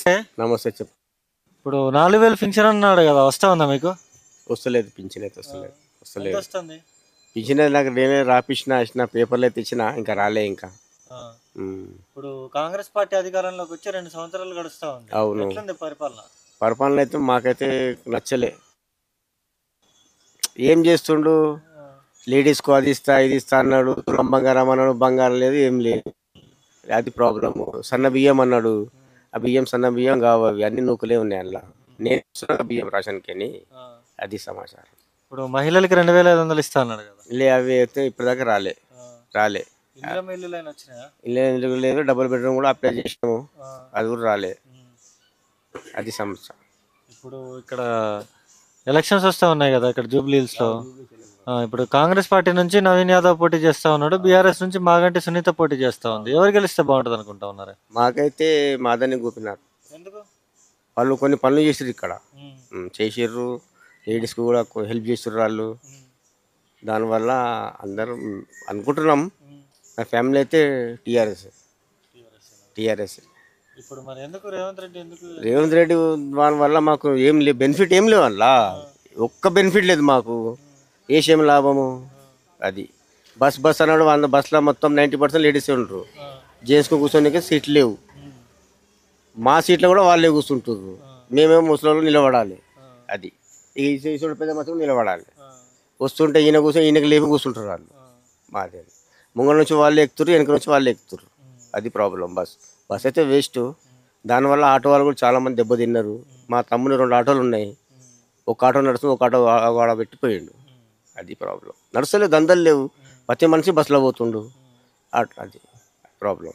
నమస్తే చెప్పు. ఇప్పుడు 4000 పింఛన్ అన్నాడు కదా, వస్తా ఉందా మీకు? వస్తలేదు, పింఛన్ అయితే వస్తలేదు. ఎంత వస్తలేదు వస్తుంది? పింఛన్ అయితే నాకు నేనే రాపించిన పేపర్లు అయితే ఇచ్చిన, ఇంకా రాలే ఇంకా. ఆ, ఉమ్. ఇప్పుడు కాంగ్రెస్ పార్టీ అధికారంలోకి వచ్చి 2 సంవత్సరాలు గడుస్తా ఉంది. అవును. ఎట్లుంది పరిపాలన? పరిపాలన అయితే మాకైతే నచ్చలే. ఏం చేస్తుండు, ఆ, లేడీస్కు అది ఇస్తా ఇది ఇస్తా అన్నాడు, తులం బంగారం అన్నాడు, బంగారం లేదు ఏం లేదు. అది ప్రాబ్లము. సన్న బియ్యం అన్నాడు, ఆ బియ్యం సన్న బియ్యం కావు, అవి అన్ని నూకలే ఉన్నాయి అందులో. నేను ఇస్తున్నా బియ్యం రేషన్కి అని. ఆ. అది సమాచారం. ఇప్పుడు మహిళలకి 2500 ఇస్తా అన్నాడు కదా. లే అవి అయితే ఇప్పటిదాకా రాలే. ఆ, రాలే. ఇల్లు వచ్చినాయా? ఇల్లు లేదు, డబుల్ బెడ్రూమ్ కూడా అప్లై చేసినాము, ఆ, అది కూడా రాలే. ఉమ్. అది సమస్య. ఇప్పుడు ఇక్కడ ఎలక్షన్స్ వస్తా ఉన్నాయి కదా, ఇక్కడ జూబ్లీ హిల్స్ లో. ఇప్పుడు కాంగ్రెస్ పార్టీ నుంచి నవీన్ యాదవ్ పోటీ చేస్తా ఉన్నాడు, బీఆర్ఎస్ నుంచి మాగంటి సునీత పోటీ చేస్తా ఉంది. ఎవరు గెలిస్తే బాగుంటుంది అనుకుంటా ఉన్నారు? మాకైతే మాదని గోపినాథ్. ఎందుకు? వాళ్ళు కొన్ని పనులు చేసిర్రు ఇక్కడ. ఉమ్, చేసిర్రు, లేడీస్కి కూడా హెల్ప్ చేసిర్రు వాళ్ళు. ఉమ్, దానివల్ల అందరం అనుకుంటున్నాం. ఉమ్. నా ఫ్యామిలీ అయితే టీఆర్ఎస్. TRS. టీఆర్ఎస్. ఇప్పుడు మరి ఎందుకు రేవంత్ రెడ్డి ఎందుకు? రేవంత్ రెడ్డి దాని వల్ల మాకు ఏం లేదు, బెనిఫిట్ ఏం లేవు అందులో. ఒక్క బెనిఫిట్ లేదు మాకు. ఏం లాభము అది. బస్ అన్నాడు, 100 బస్సులో మొత్తం 90% లేడీసే ఉంటారు. జెంట్స్కి కూర్చోనికి సీట్లు లేవు. మా సీట్లో కూడా వాళ్ళే కూర్చుంటారు. మేమేమో ముసలి నిలబడాలి. అది ఈ సీట్లు పెద్ద మాత్రం నిలబడాలి. వస్తుంటే ఈయన కూర్చొని ఈయనకి లేపి కూర్చుంటారు వాళ్ళు. మాది ముంగల నుంచి వాళ్ళు ఎక్కుతారు, వెనక నుంచి వాళ్ళు ఎక్కుతారు. అది ప్రాబ్లం. బస్ అయితే వేస్ట్. దానివల్ల ఆటో వాళ్ళు కూడా చాలామంది దెబ్బతిన్నారు. మా తమ్ముని 2 ఆటోలు ఉన్నాయి. ఒక ఆటో నడుస్తుంది, ఒక ఆటో ఆడ పెట్టిపోయిండు. అది ప్రాబ్లం. నడుస్తలేవు, దందలు లేవు, ప్రతి మనిషి బస్సులో పోతుండు. అది ప్రాబ్లం.